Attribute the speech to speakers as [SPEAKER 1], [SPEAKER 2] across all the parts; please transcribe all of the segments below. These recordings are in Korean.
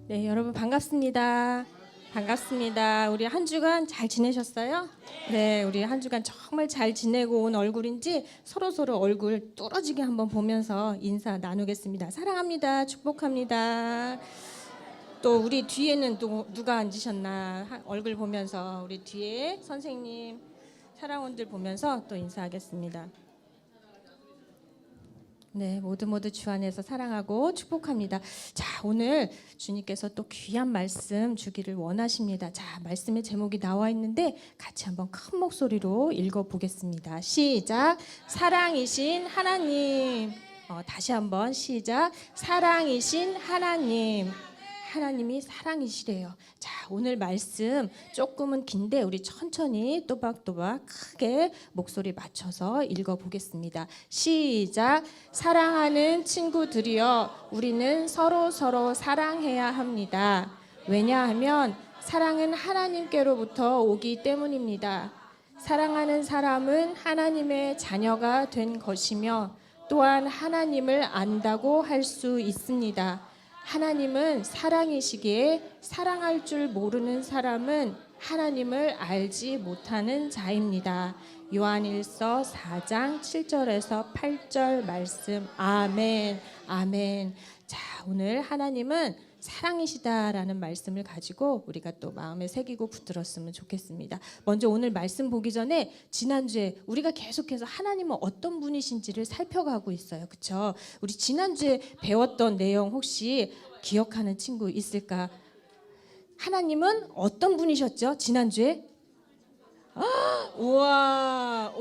[SPEAKER 1] 네, 여러분 반갑습니다. 반갑습니다. 우리 한 주간 잘 지내셨어요? 네, 우리 한 주간 정말 잘 지내고 온 얼굴인지 서로 얼굴 뚫어지게 한번 보면서 인사 나누겠습니다. 사랑합니다. 축복합니다. 또 우리 뒤에는 또 누가 앉으셨나 얼굴 보면서 우리 뒤에 선생님, 사랑원들 보면서 또 인사하겠습니다. 네, 모두 주 안에서 사랑하고 축복합니다. 자, 오늘 주님께서 또 귀한 말씀 주기를 원하십니다. 자, 말씀의 제목이 나와 있는데 같이 한번 큰 목소리로 읽어보겠습니다. 시작. 사랑이신 하나님. 다시 한번 시작. 사랑이신 하나님. 하나님이 사랑이시래요. 자, 오늘 말씀 조금은 긴데 우리 천천히 또박또박 크게 목소리 맞춰서 읽어보겠습니다. 시작. 사랑하는 친구들이여, 우리는 서로 사랑해야 합니다. 왜냐하면 사랑은 하나님께로부터 오기 때문입니다. 사랑하는 사람은 하나님의 자녀가 된 것이며 또한 하나님을 안다고 할 수 있습니다. 하나님은 사랑이시기에 사랑할 줄 모르는 사람은 하나님을 알지 못하는 자입니다. 요한일서 4장 7절에서 8절 말씀. 아멘. 아멘. 자, 오늘 하나님은 사랑이시다라는 말씀을 가지고 우리가 또 마음에 새기고 붙들었으면 좋겠습니다. 먼저 오늘 말씀 보기 전에 지난주에 우리가 계속해서 하나님은 어떤 분이신지를 살펴가고 있어요. 그렇죠? 우리 지난주에 배웠던 내용 혹시 기억하는 친구 있을까? 하나님은 어떤 분이셨죠? 지난주에? 우와,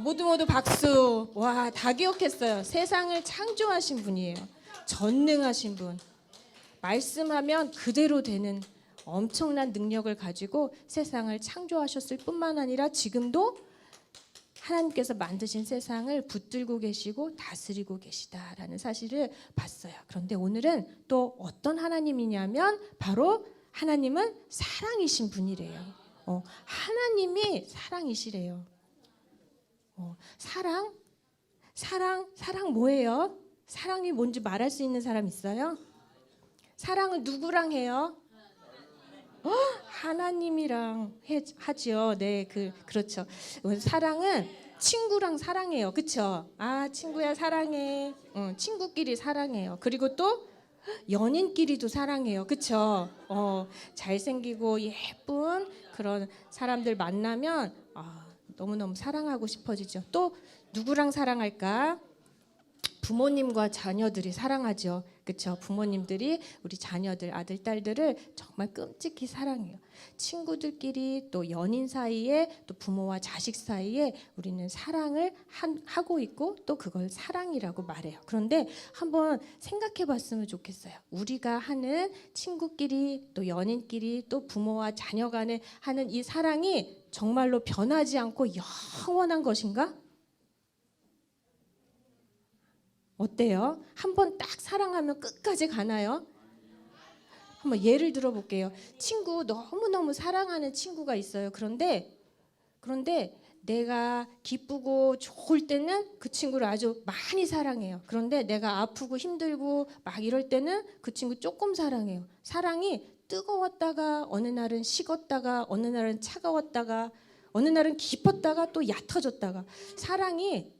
[SPEAKER 1] 모두 박수. 와, 다 기억했어요. 세상을 창조하신 분이에요. 전능하신 분. 말씀하면 그대로 되는 엄청난 능력을 가지고 세상을 창조하셨을 뿐만 아니라 지금도 하나님께서 만드신 세상을 붙들고 계시고 다스리고 계시다라는 사실을 봤어요. 그런데 오늘은 또 어떤 하나님이냐면 바로 하나님은 사랑이신 분이래요. 하나님이 사랑이시래요. 사랑 뭐예요? 사랑이 뭔지 말할 수 있는 사람 있어요? 사랑을 누구랑 해요? 하나님이랑 하죠. 네, 그렇죠. 사랑은 친구랑 사랑해요. 그렇죠? 아, 친구야 사랑해. 친구끼리 사랑해요. 그리고 또 연인끼리도 사랑해요. 그렇죠? 잘생기고 예쁜 그런 사람들 만나면 너무너무 사랑하고 싶어지죠. 또 누구랑 사랑할까? 부모님과 자녀들이 사랑하죠. 그렇죠? 부모님들이 우리 자녀들, 아들, 딸들을 정말 끔찍히 사랑해요. 친구들끼리 또 연인 사이에 또 부모와 자식 사이에 우리는 사랑을 하고 있고 또 그걸 사랑이라고 말해요. 그런데 한번 생각해 봤으면 좋겠어요. 우리가 하는 친구끼리 또 연인끼리 또 부모와 자녀 간에 하는 이 사랑이 정말로 변하지 않고 영원한 것인가? 어때요? 한번 딱 사랑하면 끝까지 가나요? 한번 예를 들어 볼게요. 친구, 너무너무 사랑하는 친구가 있어요. 그런데 내가 기쁘고 좋을 때는 그 친구를 아주 많이 사랑해요. 그런데 내가 아프고 힘들고 막 이럴 때는 그 친구 조금 사랑해요. 사랑이 뜨거웠다가 어느 날은 식었다가 어느 날은 차가웠다가 어느 날은 깊었다가 또 얕아졌다가 사랑이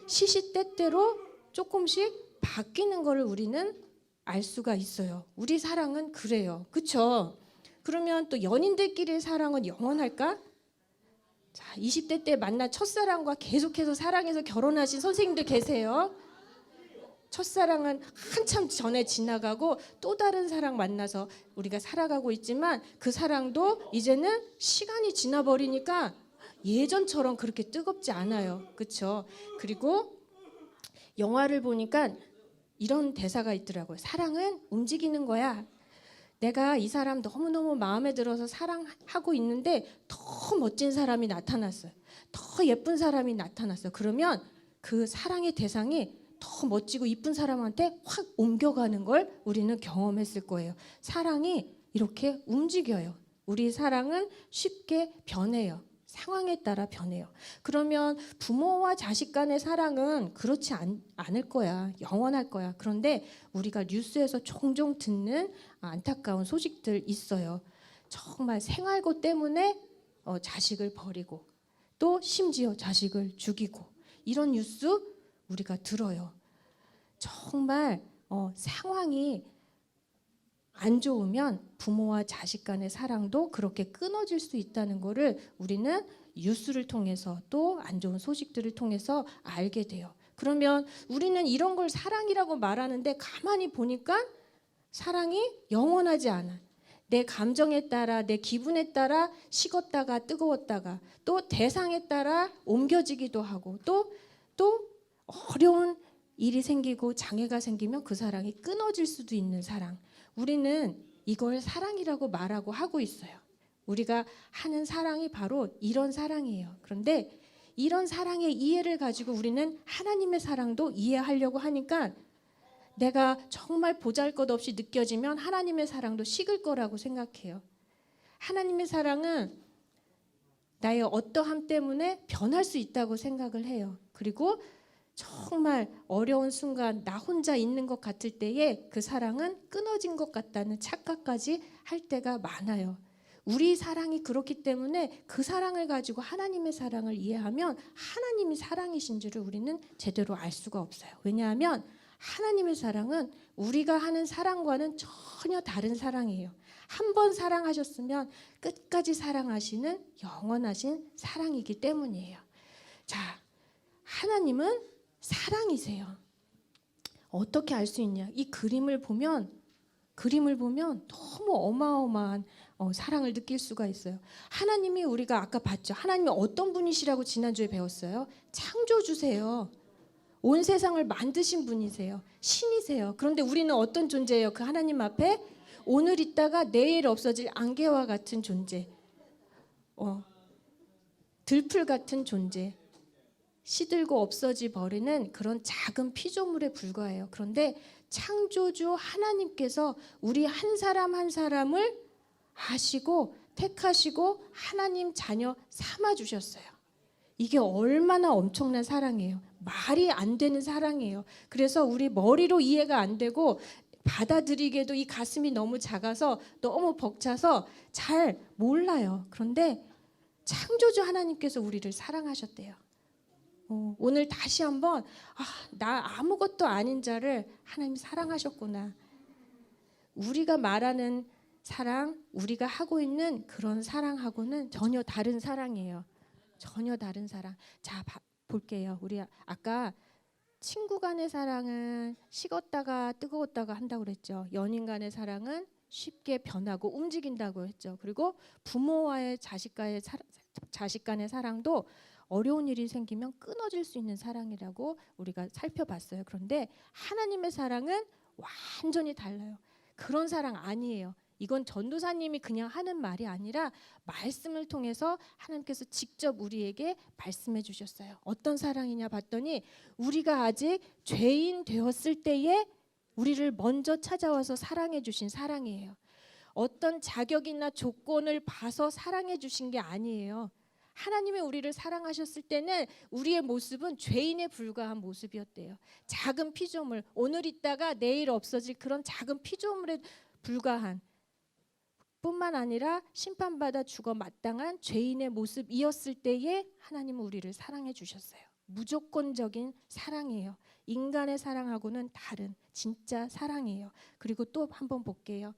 [SPEAKER 1] 시시때때로 조금씩 바뀌는 거를 우리는 알 수가 있어요. 우리 사랑은 그래요. 그렇죠? 그러면 또 연인들끼리의 사랑은 영원할까? 자, 20대 때 만난 첫사랑과 계속해서 사랑해서 결혼하신 선생님들 계세요. 첫사랑은 한참 전에 지나가고 또 다른 사랑 만나서 우리가 살아가고 있지만 그 사랑도 이제는 시간이 지나버리니까 예전처럼 그렇게 뜨겁지 않아요. 그렇죠? 그리고 영화를 보니까 이런 대사가 있더라고요. 사랑은 움직이는 거야. 내가 이 사람 너무너무 마음에 들어서 사랑하고 있는데 더 멋진 사람이 나타났어요. 더 예쁜 사람이 나타났어요. 그러면 그 사랑의 대상이 더 멋지고 이쁜 사람한테 확 옮겨가는 걸 우리는 경험했을 거예요. 사랑이 이렇게 움직여요. 우리 사랑은 쉽게 변해요. 상황에 따라 변해요. 그러면 부모와 자식 간의 사랑은 그렇지 않을 거야. 영원할 거야. 그런데 우리가 뉴스에서 종종 듣는 안타까운 소식들 있어요. 정말 생활고 때문에 자식을 버리고 또 심지어 자식을 죽이고 이런 뉴스 우리가 들어요. 정말 상황이 안 좋으면 부모와 자식 간의 사랑도 그렇게 끊어질 수 있다는 것을 우리는 뉴스를 통해서 또 안 좋은 소식들을 통해서 알게 돼요. 그러면 우리는 이런 걸 사랑이라고 말하는데 가만히 보니까 사랑이 영원하지 않아. 내 감정에 따라 내 기분에 따라 식었다가 뜨거웠다가 또 대상에 따라 옮겨지기도 하고 또 어려운 일이 생기고 장애가 생기면 그 사랑이 끊어질 수도 있는 사랑. 우리는 이걸 사랑이라고 말하고 하고 있어요. 우리가 하는 사랑이 바로 이런 사랑이에요. 그런데 이런 사랑의 이해를 가지고 우리는 하나님의 사랑도 이해하려고 하니까 내가 정말 보잘것없이 느껴지면 하나님의 사랑도 식을 거라고 생각해요. 하나님의 사랑은 나의 어떠함 때문에 변할 수 있다고 생각을 해요. 그리고 정말 어려운 순간 나 혼자 있는 것 같을 때에 그 사랑은 끊어진 것 같다는 착각까지 할 때가 많아요. 우리 사랑이 그렇기 때문에 그 사랑을 가지고 하나님의 사랑을 이해하면 하나님이 사랑이신 줄을 우리는 제대로 알 수가 없어요. 왜냐하면 하나님의 사랑은 우리가 하는 사랑과는 전혀 다른 사랑이에요. 한 번 사랑하셨으면 끝까지 사랑하시는 영원하신 사랑이기 때문이에요. 자, 하나님은 사랑이세요. 어떻게 알 수 있냐? 이 그림을 보면 너무 어마어마한 사랑을 느낄 수가 있어요. 하나님이 우리가 아까 봤죠. 하나님이 어떤 분이시라고 지난주에 배웠어요. 창조주세요. 온 세상을 만드신 분이세요. 신이세요. 그런데 우리는 어떤 존재예요? 그 하나님 앞에 오늘 있다가 내일 없어질 안개와 같은 존재, 들풀 같은 존재, 시들고 없어지 버리는 그런 작은 피조물에 불과해요. 그런데 창조주 하나님께서 우리 한 사람 한 사람을 아시고 택하시고 하나님 자녀 삼아 주셨어요. 이게 얼마나 엄청난 사랑이에요. 말이 안 되는 사랑이에요. 그래서 우리 머리로 이해가 안 되고 받아들이기에도 이 가슴이 너무 작아서 너무 벅차서 잘 몰라요. 그런데 창조주 하나님께서 우리를 사랑하셨대요. 오늘 다시 한번 나 아무것도 아닌 자를 하나님이 사랑하셨구나. 우리가 말하는 사랑, 우리가 하고 있는 그런 사랑하고는 전혀 다른 사랑이에요. 전혀 다른 사랑. 자, 볼게요. 우리 아까 친구 간의 사랑은 식었다가 뜨거웠다가 한다고 그랬죠. 연인 간의 사랑은 쉽게 변하고 움직인다고 했죠. 그리고 부모와의 자식 간의 사랑도 어려운 일이 생기면 끊어질 수 있는 사랑이라고 우리가 살펴봤어요. 그런데 하나님의 사랑은 완전히 달라요. 그런 사랑 아니에요. 이건 전도사님이 그냥 하는 말이 아니라 말씀을 통해서 하나님께서 직접 우리에게 말씀해 주셨어요. 어떤 사랑이냐 봤더니 우리가 아직 죄인 되었을 때에 우리를 먼저 찾아와서 사랑해 주신 사랑이에요. 어떤 자격이나 조건을 봐서 사랑해 주신 게 아니에요. 하나님이 우리를 사랑하셨을 때는 우리의 모습은 죄인에 불과한 모습이었대요. 작은 피조물, 오늘 있다가 내일 없어질 그런 작은 피조물에 불과한 뿐만 아니라 심판받아 죽어 마땅한 죄인의 모습이었을 때에 하나님은 우리를 사랑해 주셨어요. 무조건적인 사랑이에요. 인간의 사랑하고는 다른 진짜 사랑이에요. 그리고 또 한번 볼게요.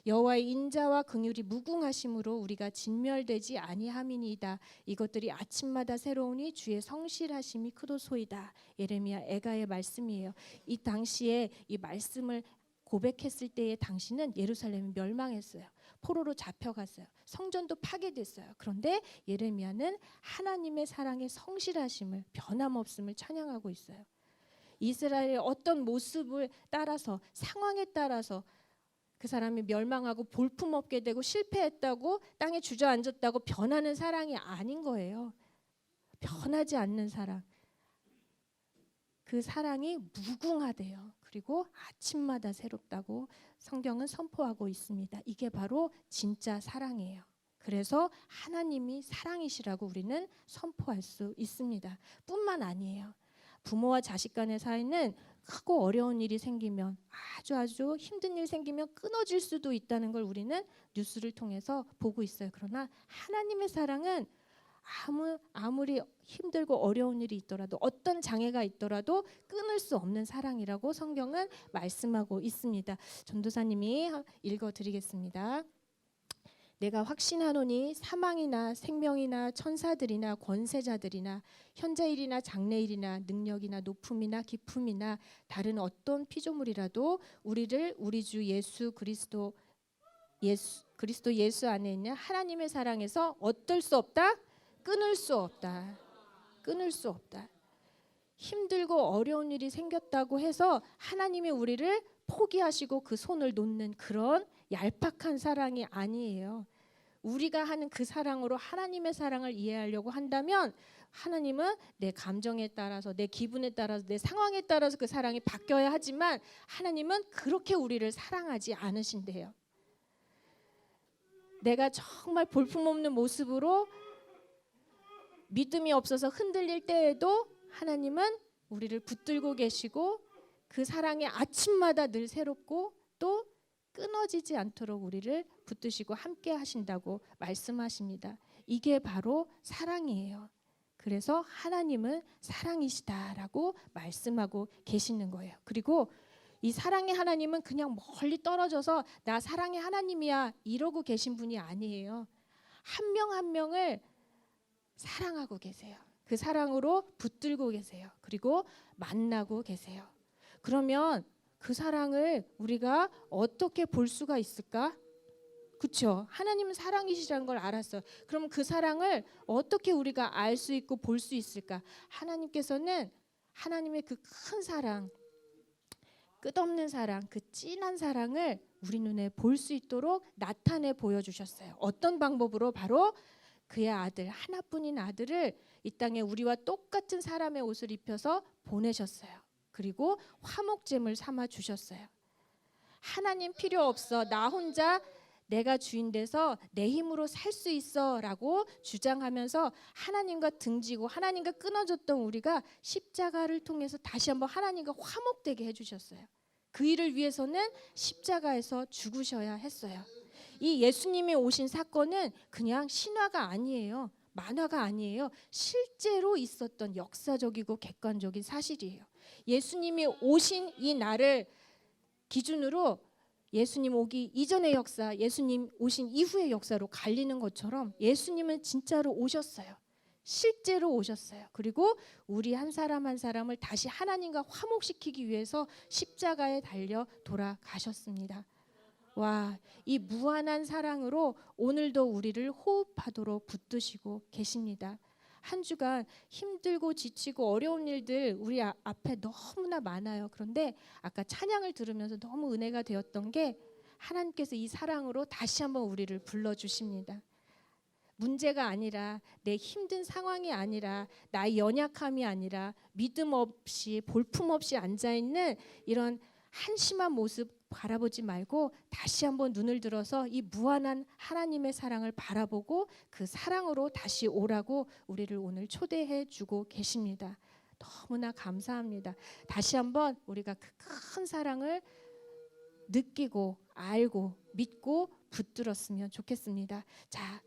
[SPEAKER 1] 여호와의 인자와 긍휼이 무궁하심으로 우리가 진멸되지 아니함이니이다. 이것들이 아침마다 새로우니 주의 성실하심이 크도소이다. 예레미야 애가의 말씀이에요. 이 당시에 이 말씀을 고백했을 때의 당시는 예루살렘이 멸망했어요. 포로로 잡혀갔어요. 성전도 파괴됐어요. 그런데 예레미야는 하나님의 사랑의 성실하심을 변함없음을 찬양하고 있어요. 이스라엘의 어떤 모습을 따라서 상황에 따라서 그 사람이 멸망하고 볼품없게 되고 실패했다고 땅에 주저앉았다고 변하는 사랑이 아닌 거예요. 변하지 않는 사랑. 그 사랑이 무궁하대요. 그리고 아침마다 새롭다고 성경은 선포하고 있습니다. 이게 바로 진짜 사랑이에요. 그래서 하나님이 사랑이시라고 우리는 선포할 수 있습니다. 뿐만 아니에요. 부모와 자식 간의 사이는 크고 어려운 일이 생기면 아주 힘든 일 생기면 끊어질 수도 있다는 걸 우리는 뉴스를 통해서 보고 있어요. 그러나 하나님의 사랑은 아무리 힘들고 어려운 일이 있더라도 어떤 장애가 있더라도 끊을 수 없는 사랑이라고 성경은 말씀하고 있습니다. 전도사님이 읽어드리겠습니다. 내가 확신하노니 사망이나 생명이나 천사들이나 권세자들이나 현재일이나 장래일이나 능력이나 높음이나 깊음이나 다른 어떤 피조물이라도 우리를 우리 주 예수 그리스도 예수 안에 있는 하나님의 사랑에서 어떨 수 없다? 끊을 수 없다. 끊을 수 없다. 힘들고 어려운 일이 생겼다고 해서 하나님이 우리를 포기하시고 그 손을 놓는 그런 얄팍한 사랑이 아니에요. 우리가 하는 그 사랑으로 하나님의 사랑을 이해하려고 한다면 하나님은 내 감정에 따라서 내 기분에 따라서 내 상황에 따라서 그 사랑이 바뀌어야 하지만 하나님은 그렇게 우리를 사랑하지 않으신대요. 내가 정말 볼품없는 모습으로 믿음이 없어서 흔들릴 때에도 하나님은 우리를 붙들고 계시고 그 사랑이 아침마다 늘 새롭고 또 끊어지지 않도록 우리를 붙드시고 함께 하신다고 말씀하십니다. 이게 바로 사랑이에요. 그래서 하나님은 사랑이시다라고 말씀하고 계시는 거예요. 그리고 이 사랑의 하나님은 그냥 멀리 떨어져서 나 사랑의 하나님이야 이러고 계신 분이 아니에요. 한 명 한 명을 사랑하고 계세요. 그 사랑으로 붙들고 계세요. 그리고 만나고 계세요. 그러면 그 사랑을 우리가 어떻게 볼 수가 있을까? 그렇죠? 하나님은 사랑이시라는 걸 알았어요. 그럼 그 사랑을 어떻게 우리가 알 수 있고 볼 수 있을까? 하나님께서는 하나님의 그 큰 사랑, 끝없는 사랑, 그 진한 사랑을 우리 눈에 볼 수 있도록 나타내 보여주셨어요. 어떤 방법으로? 바로 그의 아들, 하나뿐인 아들을 이 땅에 우리와 똑같은 사람의 옷을 입혀서 보내셨어요. 그리고 화목제물 삼아 주셨어요. 하나님 필요 없어. 나 혼자 내가 주인 돼서 내 힘으로 살 수 있어 라고 주장하면서 하나님과 등지고 하나님과 끊어졌던 우리가 십자가를 통해서 다시 한번 하나님과 화목되게 해주셨어요. 그 일을 위해서는 십자가에서 죽으셔야 했어요. 이 예수님이 오신 사건은 그냥 신화가 아니에요. 만화가 아니에요. 실제로 있었던 역사적이고 객관적인 사실이에요. 예수님이 오신 이 날을 기준으로 예수님 오기 이전의 역사, 예수님 오신 이후의 역사로 갈리는 것처럼 예수님은 진짜로 오셨어요. 실제로 오셨어요. 그리고 우리 한 사람 한 사람을 다시 하나님과 화목시키기 위해서 십자가에 달려 돌아가셨습니다. 와, 이 무한한 사랑으로 오늘도 우리를 호흡하도록 붙드시고 계십니다. 한 주간 힘들고 지치고 어려운 일들 우리 앞에 너무나 많아요. 그런데 아까 찬양을 들으면서 너무 은혜가 되었던 게 하나님께서 이 사랑으로 다시 한번 우리를 불러주십니다. 문제가 아니라 내 힘든 상황이 아니라 나의 연약함이 아니라 믿음 없이 볼품 없이 앉아있는 이런 한심한 모습 바라보지 말고 다시 한번 눈을 들어서 이 무한한 하나님의 사랑을 바라보고 그 사랑으로 다시 오라고 우리를 오늘 초대해 주고 계십니다. 너무나 감사합니다. 다시 한번 우리가 그 큰 사랑을 느끼고 알고 믿고 붙들었으면 좋겠습니다. 자,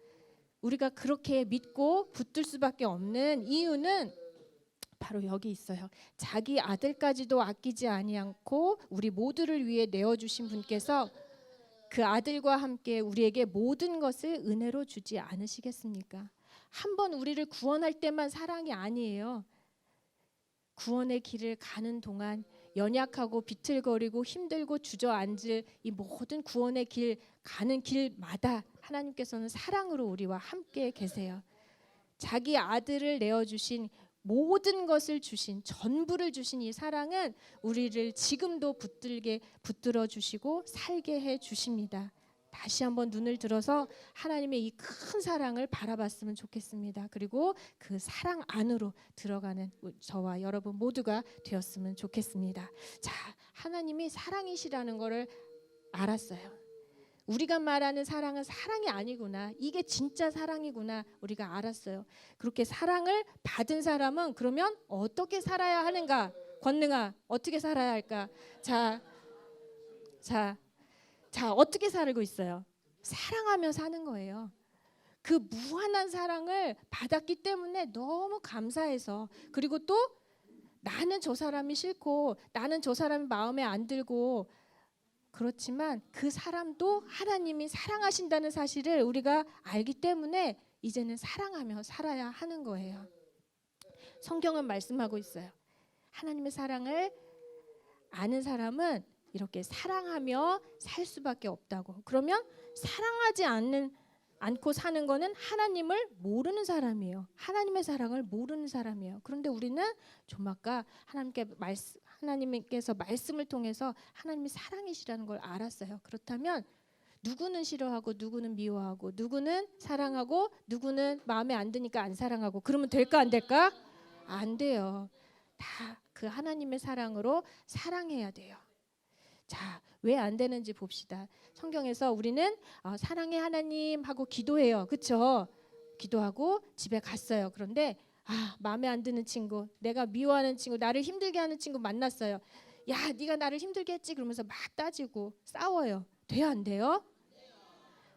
[SPEAKER 1] 우리가 그렇게 믿고 붙들 수밖에 없는 이유는 바로 여기 있어요. 자기 아들까지도 아끼지 아니하고 우리 모두를 위해 내어주신 분께서 그 아들과 함께 우리에게 모든 것을 은혜로 주지 않으시겠습니까? 한번 우리를 구원할 때만 사랑이 아니에요. 구원의 길을 가는 동안 연약하고 비틀거리고 힘들고 주저앉을 이 모든 구원의 길 가는 길마다 하나님께서는 사랑으로 우리와 함께 계세요. 자기 아들을 내어주신 모든 것을 주신 전부를 주신 이 사랑은 우리를 지금도 붙들어 주시고 살게 해 주십니다. 다시 한번 눈을 들어서 하나님의 이 큰 사랑을 바라봤으면 좋겠습니다. 그리고 그 사랑 안으로 들어가는 저와 여러분 모두가 되었으면 좋겠습니다. 자, 하나님이 사랑이시라는 것을 알았어요. 우리가 말하는 사랑은 사랑이 아니구나. 이게 진짜 사랑이구나. 우리가 알았어요. 그렇게 사랑을 받은 사람은 그러면 어떻게 살아야 하는가? 권능아, 어떻게 살아야 할까? 자, 어떻게 살고 있어요? 사랑하며 사는 거예요. 그 무한한 사랑을 받았기 때문에 너무 감사해서, 그리고 또 나는 저 사람이 싫고 나는 저 사람이 마음에 안 들고 그렇지만 그 사람도 하나님이 사랑하신다는 사실을 우리가 알기 때문에 이제는 사랑하며 살아야 하는 거예요. 성경은 말씀하고 있어요. 하나님의 사랑을 아는 사람은 이렇게 사랑하며 살 수밖에 없다고. 그러면 사랑하지 않고 사는 거는 하나님을 모르는 사람이에요. 하나님의 사랑을 모르는 사람이에요. 그런데 우리는 좀 아까 하나님께서 말씀을 통해서 하나님이 사랑이시라는 걸 알았어요. 그렇다면 누구는 싫어하고 누구는 미워하고 누구는 사랑하고 누구는 마음에 안 드니까 안 사랑하고 그러면 될까 안 될까? 안 돼요. 다 그 하나님의 사랑으로 사랑해야 돼요. 자, 왜 안 되는지 봅시다. 성경에서 우리는 사랑의 하나님 하고 기도해요. 그렇죠? 기도하고 집에 갔어요. 그런데 마음에 안 드는 친구, 내가 미워하는 친구, 나를 힘들게 하는 친구 만났어요. 야, 네가 나를 힘들게 했지? 그러면서 막 따지고 싸워요. 돼요, 안 돼요?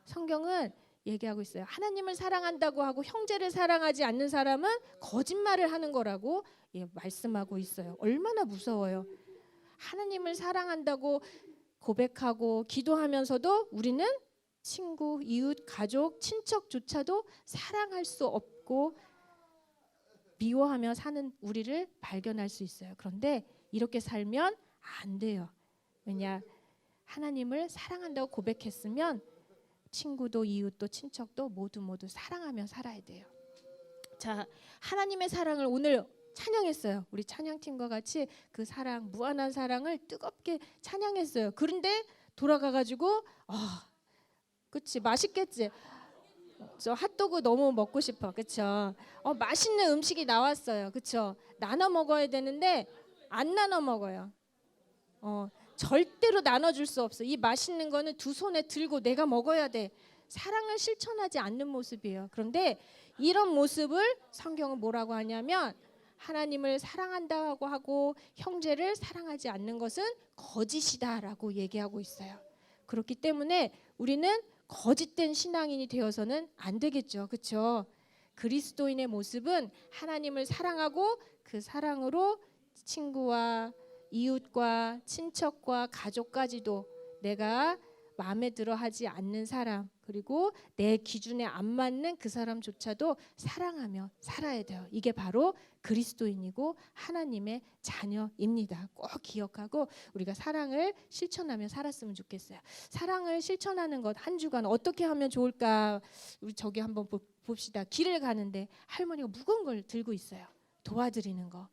[SPEAKER 1] 성경은 얘기하고 있어요. 하나님을 사랑한다고 하고 형제를 사랑하지 않는 사람은 거짓말을 하는 거라고 말씀하고 있어요. 얼마나 무서워요. 하나님을 사랑한다고 고백하고 기도하면서도 우리는 친구, 이웃, 가족, 친척조차도 사랑할 수 없고 미워하며 사는 우리를 발견할 수 있어요. 그런데 이렇게 살면 안 돼요. 왜냐? 하나님을 사랑한다고 고백했으면 친구도 이웃도 친척도 모두 사랑하며 살아야 돼요. 자, 하나님의 사랑을 오늘 찬양했어요. 우리 찬양팀과 같이 그 사랑, 무한한 사랑을 뜨겁게 찬양했어요. 그런데 돌아가가지고 그치, 맛있겠지. 저 핫도그 너무 먹고 싶어, 그쵸? 맛있는 음식이 나왔어요, 그쵸? 나눠 먹어야 되는데 안 나눠 먹어요. 절대로 나눠줄 수 없어. 이 맛있는 거는 두 손에 들고 내가 먹어야 돼. 사랑을 실천하지 않는 모습이에요. 그런데 이런 모습을 성경은 뭐라고 하냐면 하나님을 사랑한다고 하고 형제를 사랑하지 않는 것은 거짓이다라고 얘기하고 있어요. 그렇기 때문에 우리는 거짓된 신앙인이 되어서는 안 되겠죠. 그렇죠? 그리스도인의 모습은 하나님을 사랑하고 그 사랑으로 친구와 이웃과 친척과 가족까지도 내가 마음에 들어 하지 않는 사람, 그리고 내 기준에 안 맞는 그 사람조차도 사랑하며 살아야 돼요. 이게 바로 그리스도인이고 하나님의 자녀입니다. 꼭 기억하고 우리가 사랑을 실천하며 살았으면 좋겠어요. 사랑을 실천하는 것 한 주간 어떻게 하면 좋을까? 우리 저기 한번 봅시다. 길을 가는데 할머니가 무거운 걸 들고 있어요. 도와드리는 거.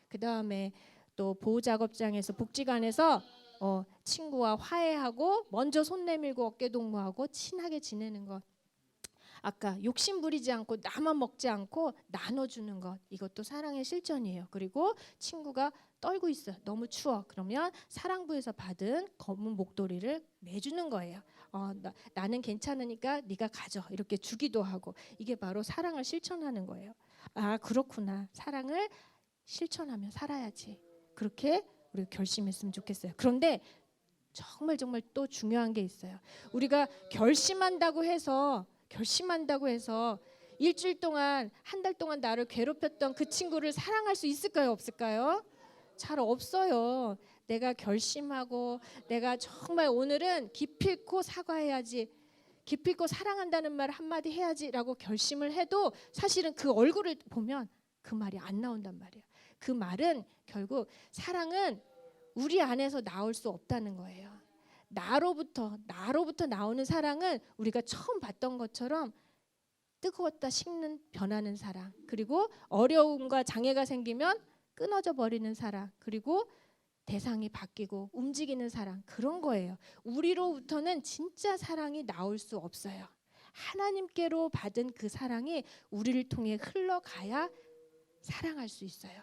[SPEAKER 1] 그다음에 또 보호작업장에서 복지관에서 친구와 화해하고 먼저 손 내밀고 어깨 동무하고 친하게 지내는 것. 아까 욕심 부리지 않고 나만 먹지 않고 나눠주는 것. 이것도 사랑의 실천이에요. 그리고 친구가 떨고 있어. 너무 추워. 그러면 사랑부에서 받은 검은 목도리를 매주는 거예요. 나는 괜찮으니까 네가 가져. 이렇게 주기도 하고. 이게 바로 사랑을 실천하는 거예요. 그렇구나. 사랑을 실천하며 살아야지. 그렇게 우리가 결심했으면 좋겠어요. 그런데 정말 또 중요한 게 있어요. 우리가 결심한다고 해서 일주일 동안 한 달 동안 나를 괴롭혔던 그 친구를 사랑할 수 있을까요? 없을까요? 잘 없어요. 내가 결심하고 내가 정말 오늘은 기필코 사과해야지, 기필코 사랑한다는 말 한마디 해야지라고 결심을 해도 사실은 그 얼굴을 보면 그 말이 안 나온단 말이에요. 그 말은 결국 사랑은 우리 안에서 나올 수 없다는 거예요. 나로부터 나오는 사랑은 우리가 처음 봤던 것처럼 뜨거웠다 식는 변하는 사랑, 그리고 어려움과 장애가 생기면 끊어져 버리는 사랑, 그리고 대상이 바뀌고 움직이는 사랑, 그런 거예요. 우리로부터는 진짜 사랑이 나올 수 없어요. 하나님께로 받은 그 사랑이 우리를 통해 흘러가야 사랑할 수 있어요.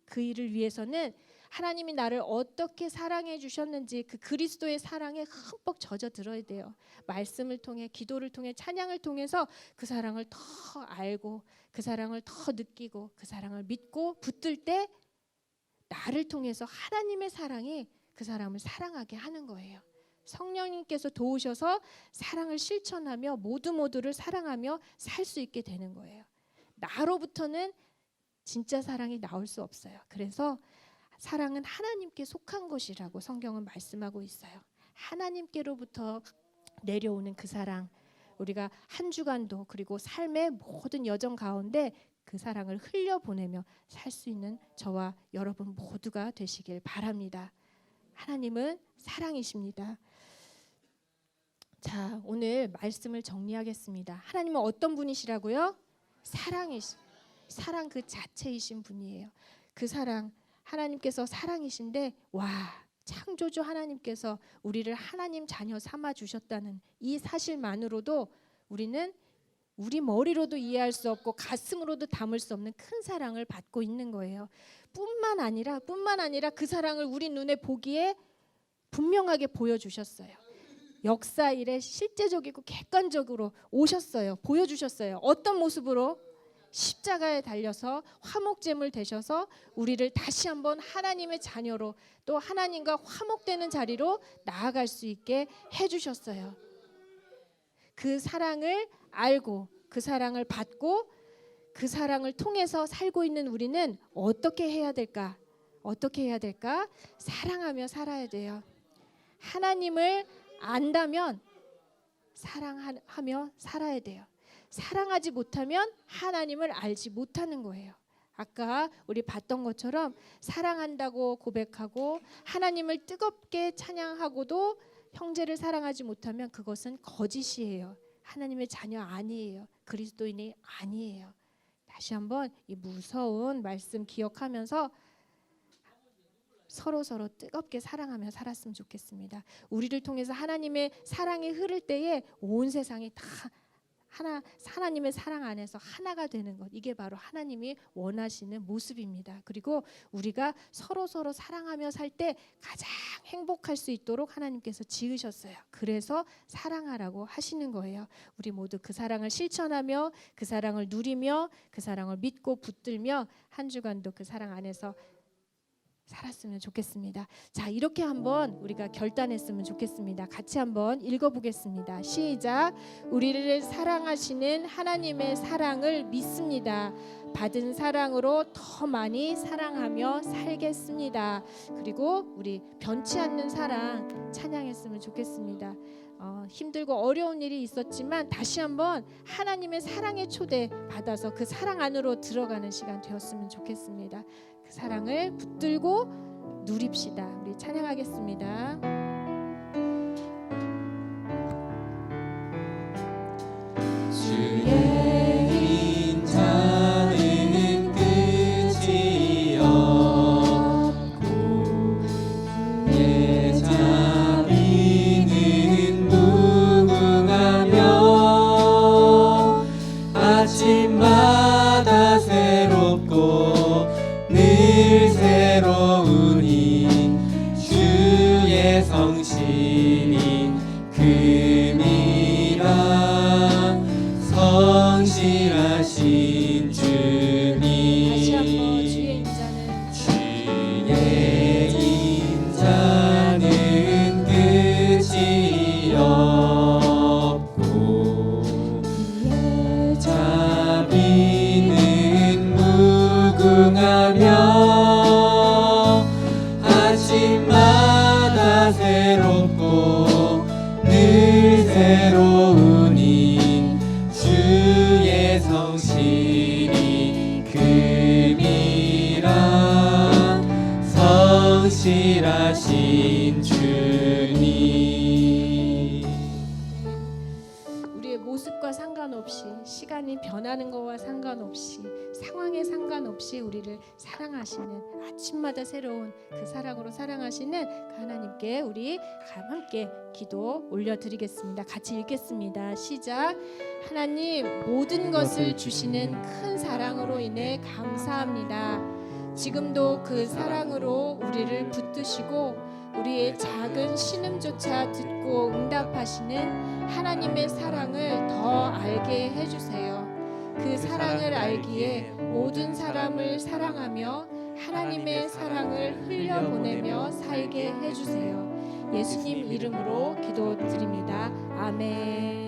[SPEAKER 1] 그 일을 위해서는 하나님이 나를 어떻게 사랑해 주셨는지 그 그리스도의 사랑에 흠뻑 젖어 들어야 돼요. 말씀을 통해, 기도를 통해, 찬양을 통해서 그 사랑을 더 알고, 그 사랑을 더 느끼고, 그 사랑을 믿고 붙들 때 나를 통해서 하나님의 사랑이 그 사람을 사랑하게 하는 거예요. 성령님께서 도우셔서 사랑을 실천하며 모두를 사랑하며 살 수 있게 되는 거예요. 나로부터는 진짜 사랑이 나올 수 없어요. 그래서 사랑은 하나님께 속한 것이라고 성경은 말씀하고 있어요. 하나님께로부터 내려오는 그 사랑, 우리가 한 주간도 그리고 삶의 모든 여정 가운데 그 사랑을 흘려보내며 살 수 있는 저와 여러분 모두가 되시길 바랍니다. 하나님은 사랑이십니다. 자, 오늘 말씀을 정리하겠습니다. 하나님은 어떤 분이시라고요? 사랑 그 자체이신 분이에요. 그 사랑, 하나님께서 사랑이신데, 와, 창조주 하나님께서 우리를 하나님 자녀 삼아 주셨다는 이 사실만으로도 우리는 우리 머리로도 이해할 수 없고 가슴으로도 담을 수 없는 큰 사랑을 받고 있는 거예요. 뿐만 아니라 그 사랑을 우리 눈에 보기에 분명하게 보여주셨어요. 역사 일에 실제적이고 객관적으로 오셨어요. 보여주셨어요. 어떤 모습으로? 십자가에 달려서 화목제물 되셔서 우리를 다시 한번 하나님의 자녀로, 또 하나님과 화목되는 자리로 나아갈 수 있게 해주셨어요. 그 사랑을 알고 그 사랑을 받고 그 사랑을 통해서 살고 있는 우리는 어떻게 해야 될까? 사랑하며 살아야 돼요. 하나님을 안다면 사랑하며 살아야 돼요. 사랑하지 못하면 하나님을 알지 못하는 거예요. 아까 우리 봤던 것처럼 사랑한다고 고백하고 하나님을 뜨겁게 찬양하고도 형제를 사랑하지 못하면 그것은 거짓이에요. 하나님의 자녀 아니에요. 그리스도인이 아니에요. 다시 한번 이 무서운 말씀 기억하면서 서로 뜨겁게 사랑하며 살았으면 좋겠습니다. 우리를 통해서 하나님의 사랑이 흐를 때에 온 세상이 다 하나님의 사랑 안에서 하나가 되는 것, 이게 바로 하나님이 원하시는 모습입니다. 그리고 우리가 서로 사랑하며 살 때 가장 행복할 수 있도록 하나님께서 지으셨어요. 그래서 사랑하라고 하시는 거예요. 우리 모두 그 사랑을 실천하며 그 사랑을 누리며 그 사랑을 믿고 붙들며 한 주간도 그 사랑 안에서 살았으면 좋겠습니다. 자, 이렇게 한번 우리가 결단했으면 좋겠습니다. 같이 한번 읽어보겠습니다. 시작. 우리를 사랑하시는 하나님의 사랑을 믿습니다. 받은 사랑으로 더 많이 사랑하며 살겠습니다. 그리고 우리 변치 않는 사랑 찬양했으면 좋겠습니다. 힘들고 어려운 일이 있었지만 다시 한번 하나님의 사랑의 초대 받아서 그 사랑 안으로 들어가는 시간 되었으면 좋겠습니다. 그 사랑을 붙들고 누립시다. 우리 찬양하겠습니다.
[SPEAKER 2] 주의 인자는 끝이 없고 그의 자비는 무궁하며 아침마다 새롭고 늘 새로우니 주의 성실이 금이라 성실하신 주님.
[SPEAKER 1] 다시 한번 주의
[SPEAKER 2] 인자는 끝이 없고 자비는 무궁하며 아침마다 새롭고 늘 새로우니 주의 성실이 금이라 성실하신 주님.
[SPEAKER 1] 우리의 모습과 상관없이, 시간이 변하는 것과 상관없이, 상황에 상관없이 우리를 사랑하시는, 아침마다 새로운 그 사랑으로 사랑하시는 그 하나님께 우리 함께 기도 올려드리겠습니다. 같이 읽겠습니다. 시작. 하나님, 모든 것을 주시는 큰 사랑으로 인해 감사합니다. 지금도 그 사랑으로 우리를 붙드시고 우리의 작은 신음조차 듣고 응답하시는 하나님의 사랑을 더 알게 해주세요. 그 사랑을 알기에 모든 사람을 사랑하며 하나님의 사랑을 흘려보내며 살게 해주세요. 예수님 이름으로 기도드립니다. 아멘.